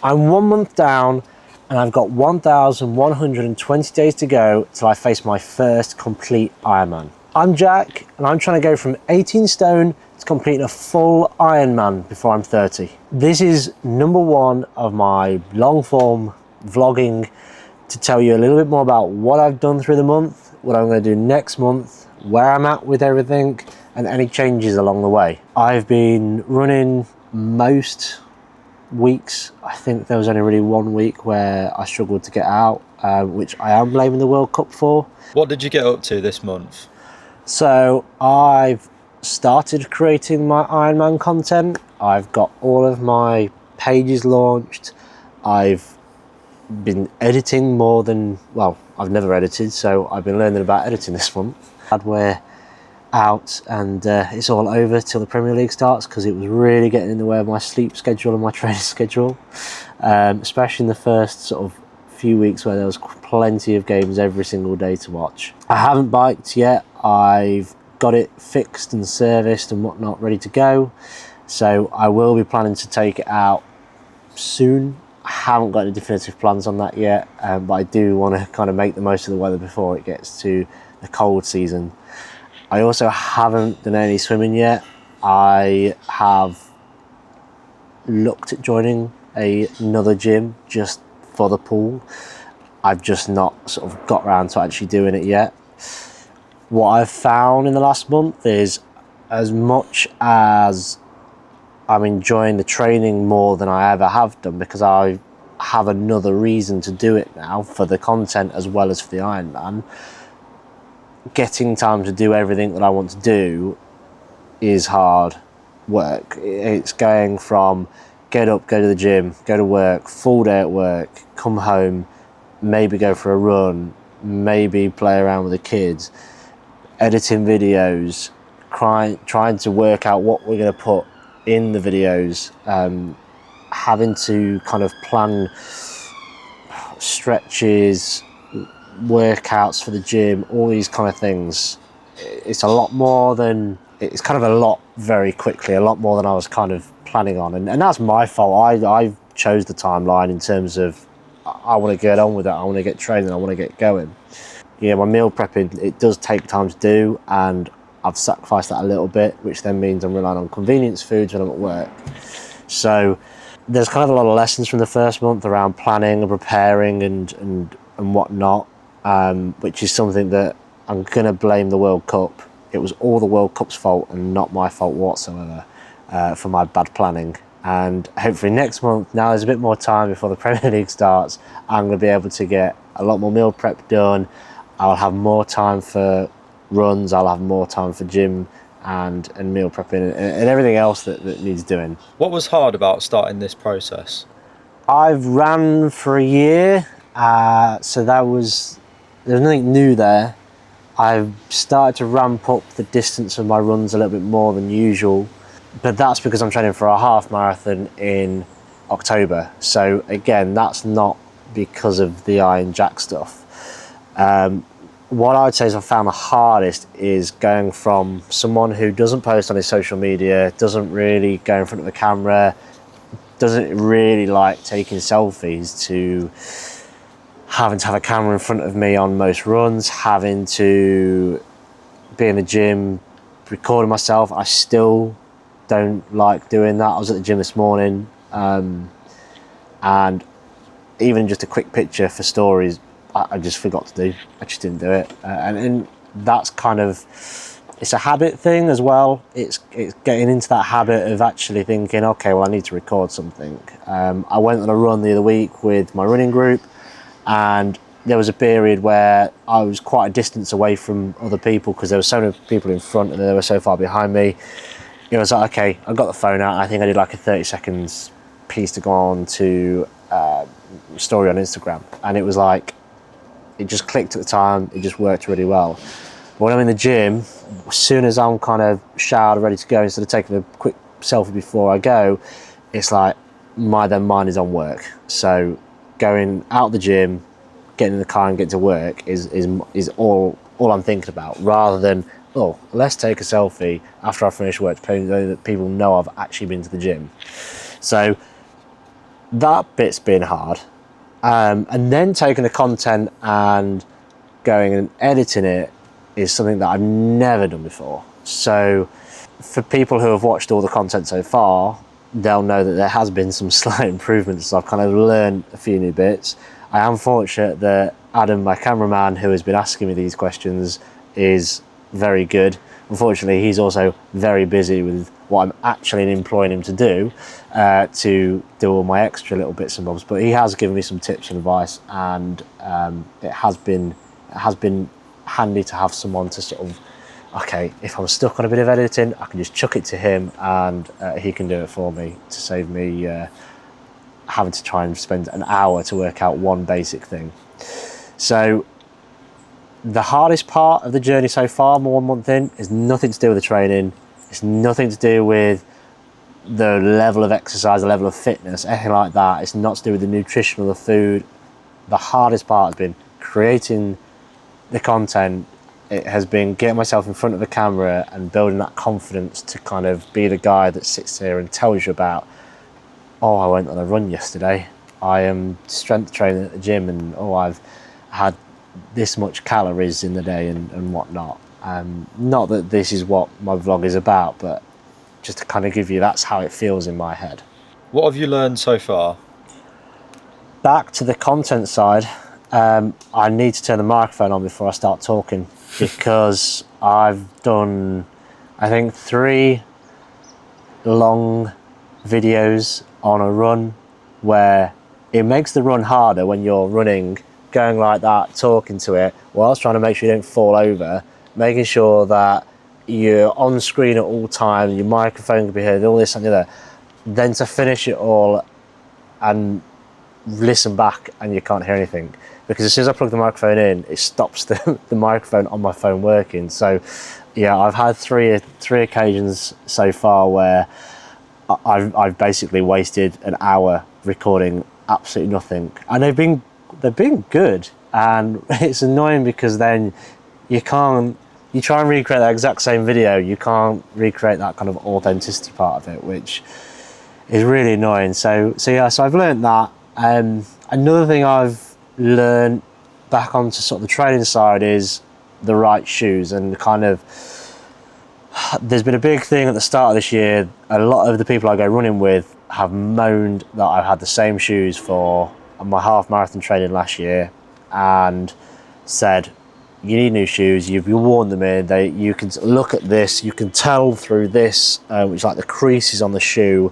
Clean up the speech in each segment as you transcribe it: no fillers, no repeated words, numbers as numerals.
I'm 1 month down and I've got 1,120 days to go till I face my first complete Ironman. I'm Jack and I'm trying to go from 18 stone to completing a full Ironman before I'm 30. This is number one of my long form vlogging to tell you a little bit more about what I've done through the month, what I'm going to do next month, where I'm at with everything, and any changes along the way. I've been running most weeks. I think there was only really 1 week where I struggled to get out, which I am blaming the World Cup for. What did you get up to this month? So I've started creating my Ironman content. I've got all of my pages launched. I've been editing more than, well, I've never edited, so I've been learning about editing this month. We're out and it's all over till the Premier League starts because it was really getting in the way of my sleep schedule and my training schedule, especially in the first sort of few weeks where there was plenty of games every single day to watch. I haven't biked yet. I've got it fixed and serviced and whatnot, ready to go, so I will be planning to take it out soon. I haven't got any definitive plans on that yet, but I do want to kind of make the most of the weather before it gets to the cold season. I also haven't done any swimming yet. I have looked at joining another gym just for the pool. I've just not sort of got around to actually doing it yet. What I've found in the last month is, as much as I'm enjoying the training more than I ever have done, because I have another reason to do it now for the content as well as for the Ironman, getting time to do everything that I want to do is hard work. It's going from get up, go to the gym, go to work, full day at work, come home, maybe go for a run, maybe play around with the kids, editing videos, trying to work out what we're going to put in the videos, having to kind of plan stretches, workouts for the gym, all these kind of things. It's a lot more than, it's kind of a lot very quickly, a lot more than I was kind of planning on, and that's my fault. I chose the timeline in terms of I want to get on with it, I want to get training, I want to get going. Yeah, my meal prepping, it does take time to do, and I've sacrificed that a little bit, which then means I'm relying on convenience foods when I'm at work. So there's kind of a lot of lessons from the first month around planning and preparing and whatnot, which is something that I'm going to blame the World Cup. It was all the World Cup's fault and not my fault whatsoever for my bad planning. And hopefully next month, now there's a bit more time before the Premier League starts, I'm going to be able to get a lot more meal prep done. I'll have more time for runs, I'll have more time for gym and meal prepping and everything else that needs doing. What was hard about starting this process? I've ran for a year, so there's nothing new there. I've started to ramp up the distance of my runs a little bit more than usual, but that's because I'm training for a half marathon in October. So again, that's not because of the Iron Jack stuff. What I would say is I found the hardest is going from someone who doesn't post on his social media, doesn't really go in front of the camera, doesn't really like taking selfies, to having to have a camera in front of me on most runs, having to be in the gym, recording myself. I still don't like doing that. I was at the gym this morning, and even just a quick picture for stories, I just forgot to do. I just didn't do it, and that's kind of, it's a habit thing as well. It's getting into that habit of actually thinking, okay, well, I need to record something. I went on a run the other week with my running group, and there was a period where I was quite a distance away from other people because there were so many people in front and they were so far behind me. It was like, okay, I got the phone out, and I think I did like a 30 seconds piece to go on to story on Instagram, and it was like, it just clicked at the time, it just worked really well. But when I'm in the gym, as soon as I'm kind of showered, ready to go, instead of taking a quick selfie before I go, it's like my mind is on work. So going out the gym, getting in the car and getting to work is all I'm thinking about, rather than, oh, let's take a selfie after I finish work, so that people know I've actually been to the gym. So that bit's been hard. And then taking the content and going and editing it is something that I've never done before. So for people who have watched all the content so far, they'll know that there has been some slight improvements. I've kind of learned a few new bits. I am fortunate that Adam, my cameraman, who has been asking me these questions, is very good. Unfortunately, he's also very busy with what I'm actually employing him to do all my extra little bits and bobs. But he has given me some tips and advice, and it has been handy to have someone to sort of, okay, if I'm stuck on a bit of editing, I can just chuck it to him and he can do it for me, to save me having to try and spend an hour to work out one basic thing. So the hardest part of the journey so far, more 1 month in, is nothing to do with the training. It's nothing to do with the level of exercise, the level of fitness, anything like that. It's not to do with the nutrition or the food. The hardest part has been creating the content. It has been getting myself in front of the camera and building that confidence to kind of be the guy that sits here and tells you about, oh, I went on a run yesterday, I am strength training at the gym, and oh, I've had this much calories in the day and whatnot. Not that this is what my vlog is about, but just to kind of give you, that's how it feels in my head. What have you learned so far? Back to the content side, I need to turn the microphone on before I start talking, because I've done, I think, 3 long videos on a run where it makes the run harder when you're running, going like that, talking to it, whilst trying to make sure you don't fall over, making sure that you're on screen at all times, your microphone can be heard, all this and the other. Then to finish it all and listen back and you can't hear anything, because as soon as I plug the microphone in, it stops the microphone on my phone working. So yeah, I've had three occasions so far where I've basically wasted an hour recording absolutely nothing, and they've been good. And it's annoying because then you try and recreate that exact same video, you can't recreate that kind of authenticity part of it, which is really annoying. So I've learned that. Another thing I've learned back onto sort of the training side is the right shoes, and kind of, there's been a big thing at the start of this year. A lot of the people I go running with have moaned that I've had the same shoes for my half marathon training last year, and said, you need new shoes. You've worn them in. You can look at this. You can tell through this, which is like the creases on the shoe,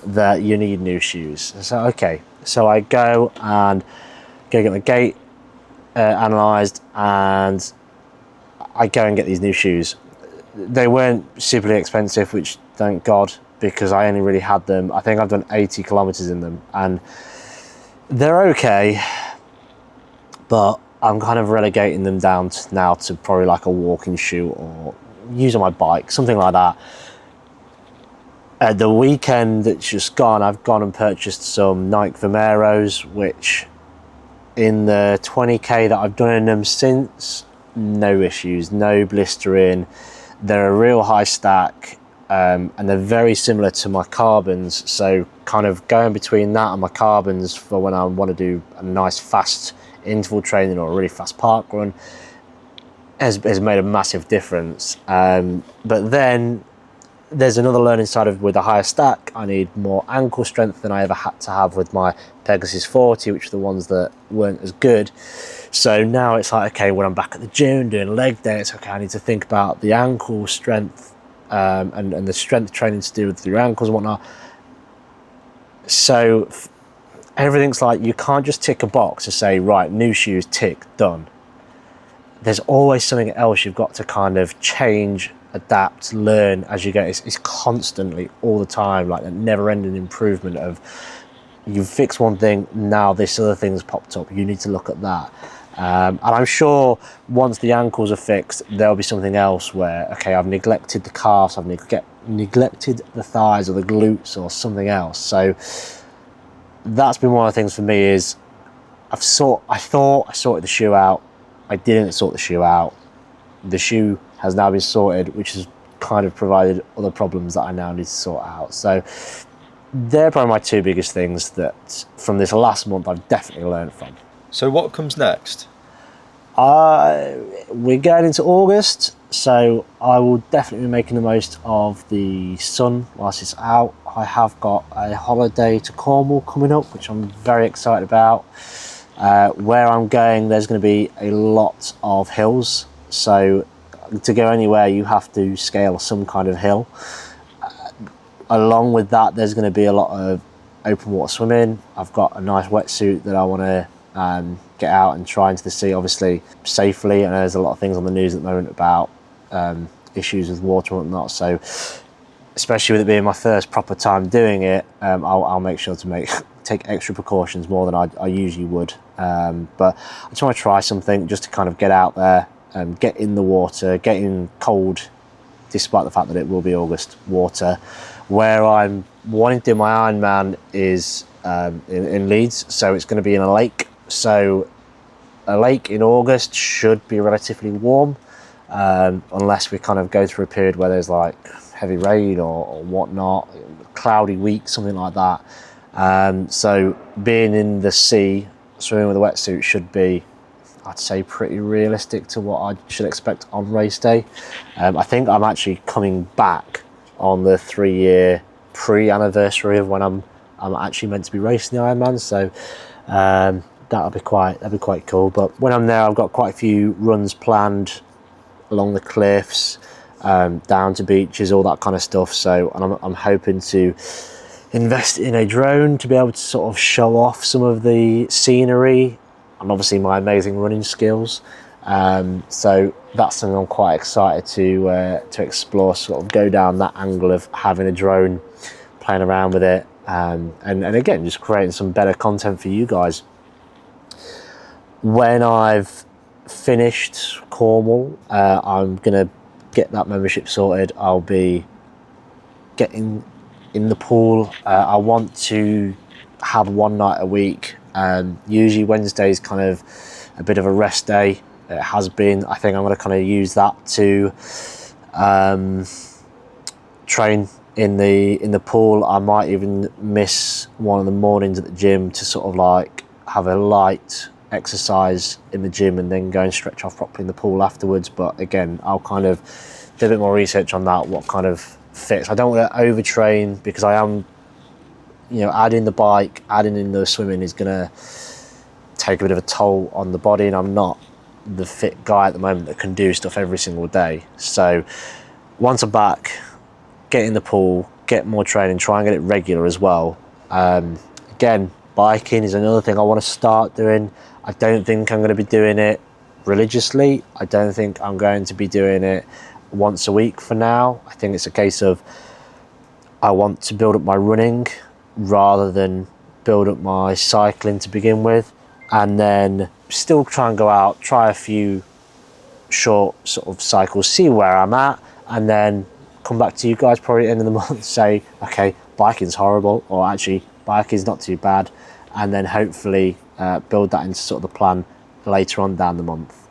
that you need new shoes. So okay, so I go get my gait analysed, and I go and get these new shoes. They weren't superly expensive, which thank God, because I only really had them, I think I've done 80 kilometers in them, and they're okay, but I'm kind of relegating them down to probably like a walking shoe or use on my bike, something like that. The weekend that's just gone, I've gone and purchased some Nike Vomeros, which in the 20k that I've done in them since, no issues, no blistering. They're a real high stack, and they're very similar to my carbons. So kind of going between that and my carbons for when I want to do a nice fast interval training or a really fast park run has made a massive difference. But then there's another learning side of, with a higher stack, I need more ankle strength than I ever had to have with my Pegasus 40, which are the ones that weren't as good. So now it's like, okay, when I'm back at the gym doing leg day, it's okay, I need to think about the ankle strength and the strength training to do with your ankles and whatnot. So everything's like, you can't just tick a box to say, right, new shoes, tick, done. There's always something else you've got to kind of change, adapt, learn as you go. It's constantly, all the time, like a never-ending improvement of, you fix one thing, now this other thing's popped up, you need to look at that. And I'm sure once the ankles are fixed, there'll be something else where, okay, I've neglected the calves, I've neglected the thighs or the glutes or something else. So that's been one of the things for me is, I thought I sorted the shoe out. I didn't sort the shoe out. The shoe has now been sorted, which has kind of provided other problems that I now need to sort out. So they're probably my two biggest things that from this last month I've definitely learned from. So what comes next? We're going into August, so I will definitely be making the most of the sun whilst it's out. I have got a holiday to Cornwall coming up, which I'm very excited about. Where I'm going, there's going to be a lot of hills, so to go anywhere you have to scale some kind of hill. Along with that, there's going to be a lot of open water swimming. I've got a nice wetsuit that I want to get out and try into the sea, obviously safely. And there's a lot of things on the news at the moment about issues with water and whatnot. So, especially with it being my first proper time doing it, I'll make sure to take extra precautions more than I usually would. But I just want to try something just to kind of get out there, get in the water, get in cold, despite the fact that it will be August water. Where I'm wanting to do my Ironman is in Leeds, so it's going to be in a lake. So a lake in August should be relatively warm, unless we kind of go through a period where there's like heavy rain or whatnot, cloudy week, something like that. So being in the sea, swimming with a wetsuit should be, I'd say, pretty realistic to what I should expect on race day. I think I'm actually coming back on the 3-year pre-anniversary of when I'm actually meant to be racing the Ironman. So that'll be quite cool. But when I'm there, I've got quite a few runs planned along the cliffs, down to beaches, all that kind of stuff. So and I'm hoping to invest in a drone to be able to sort of show off some of the scenery and obviously my amazing running skills. So that's something I'm quite excited to explore, sort of go down that angle of having a drone, playing around with it, and again, just creating some better content for you guys. When I've finished Cornwall, I'm going to get that membership sorted. I'll be getting in the pool. I want to have one night a week. Usually Wednesday is kind of a bit of a rest day. It has been. I think I'm going to kind of use that to train in the pool. I might even miss one of the mornings at the gym to sort of like have a light exercise in the gym and then go and stretch off properly in the pool afterwards. But again, I'll kind of do a bit more research on that, what kind of fits. I don't want to overtrain because I am, adding the bike, adding in the swimming is going to take a bit of a toll on the body, and I'm not the fit guy at the moment that can do stuff every single day. So once I'm back, get in the pool, get more training, try and get it regular as well. Again, biking is another thing I want to start doing. I don't think I'm going to be doing it religiously. I don't think I'm going to be doing it once a week for now. I think it's a case of I want to build up my running rather than build up my cycling to begin with, and then still try and go out, try a few short sort of cycles, see where I'm at, and then come back to you guys probably at the end of the month, say, okay, biking's horrible, or actually biking's not too bad, and then hopefully build that into sort of the plan later on down the month.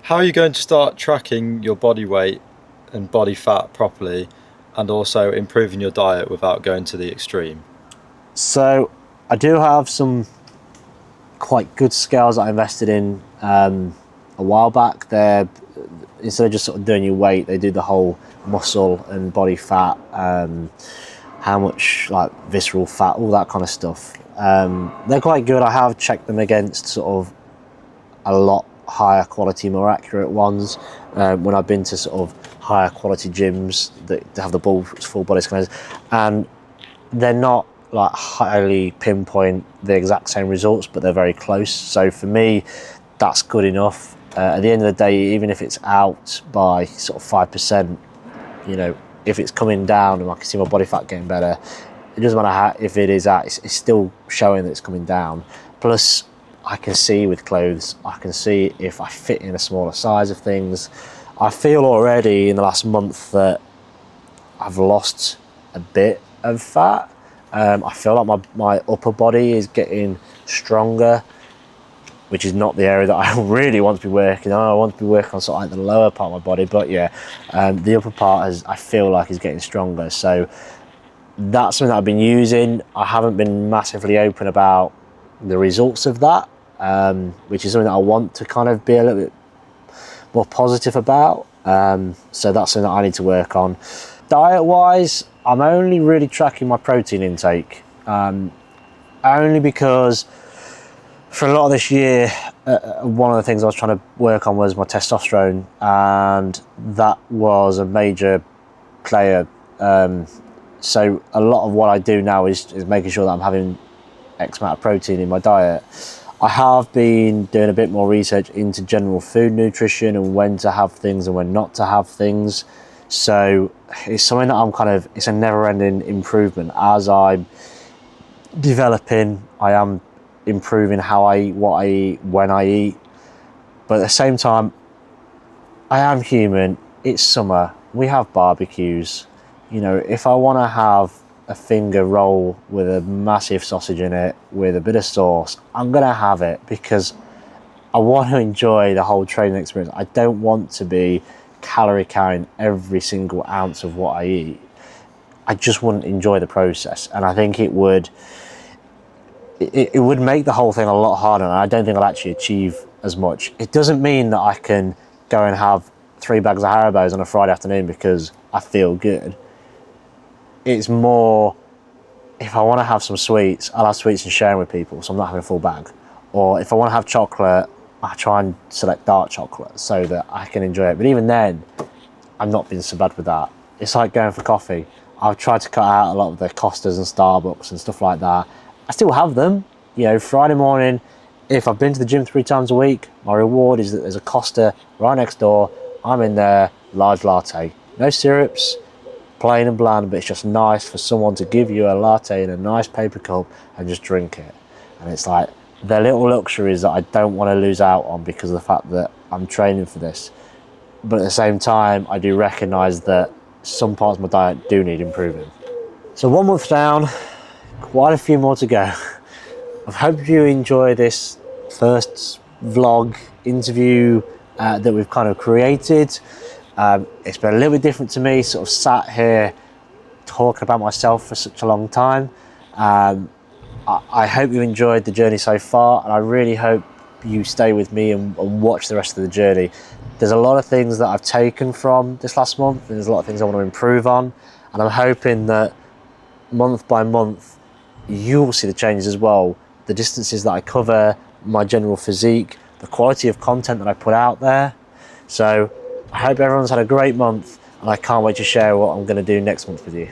How are you going to start tracking your body weight and body fat properly, and also improving your diet without going to the extreme? So I do have some quite good scales that I invested in a while back. They're, instead of just sort of doing your weight, they do the whole muscle and body fat, how much like visceral fat, all that kind of stuff. They're quite good. I have checked them against sort of a lot higher quality, more accurate ones when I've been to sort of higher quality gyms that have the full body scanners, and they're not like highly pinpoint the exact same results, but they're very close. So for me, that's good enough. At the end of the day, even if it's out by sort of 5%, if it's coming down and I can see my body fat getting better, it doesn't matter how, if it is out, it's still showing that it's coming down. Plus, I can see with clothes, I can see if I fit in a smaller size of things. I feel already in the last month that I've lost a bit of fat. I feel like my upper body is getting stronger, which is not the area that I really want to be working on. I want to be working on sort of like the lower part of my body, but yeah, the upper part I feel like is getting stronger. So that's something that I've been using. I haven't been massively open about the results of that, which is something that I want to kind of be a little bit more positive about. So that's something that I need to work on. Diet wise, I'm only really tracking my protein intake, only because for a lot of this year, one of the things I was trying to work on was my testosterone, and that was a major player. So a lot of what I do now is making sure that I'm having X amount of protein in my diet. I have been doing a bit more research into general food nutrition and when to have things and when not to have things. So it's something that it's a never-ending improvement. As I'm developing, I am improving how I eat, what I eat, when I eat. But at the same time, I am human. It's summer. We have barbecues. You know, if I want to have a finger roll with a massive sausage in it with a bit of sauce, I'm going to have it because I want to enjoy the whole training experience. I don't want to be calorie counting every single ounce of what I eat. I just wouldn't enjoy the process. And I think it would make the whole thing a lot harder, and I don't think I'll actually achieve as much. It doesn't mean that I can go and have 3 bags of Haribos on a Friday afternoon because I feel good. It's more, if I want to have some sweets, I'll have sweets and share them with people, so I'm not having a full bag. Or if I want to have chocolate, I try and select dark chocolate so that I can enjoy it. But even then, I'm not being so bad with that. It's like going for coffee. I've tried to cut out a lot of the Costas and Starbucks and stuff like that. I still have them. You know, Friday morning, if I've been to the gym 3 times a week, my reward is that there's a Costa right next door. I'm in there, large latte. No syrups, plain and bland, but it's just nice for someone to give you a latte in a nice paper cup and just drink it. And it's like, they're little luxuries that I don't want to lose out on because of the fact that I'm training for this. But at the same time, I do recognise that some parts of my diet do need improving. So 1 month down, quite a few more to go. I hope you enjoy this first vlog interview that we've kind of created. It's been a little bit different to me, sort of sat here talking about myself for such a long time. I hope you enjoyed the journey so far, and I really hope you stay with me and watch the rest of the journey. There's a lot of things that I've taken from this last month, and there's a lot of things I want to improve on, and I'm hoping that month by month you'll see the changes as well. The distances that I cover, my general physique, the quality of content that I put out there. So I hope everyone's had a great month, and I can't wait to share what I'm going to do next month with you.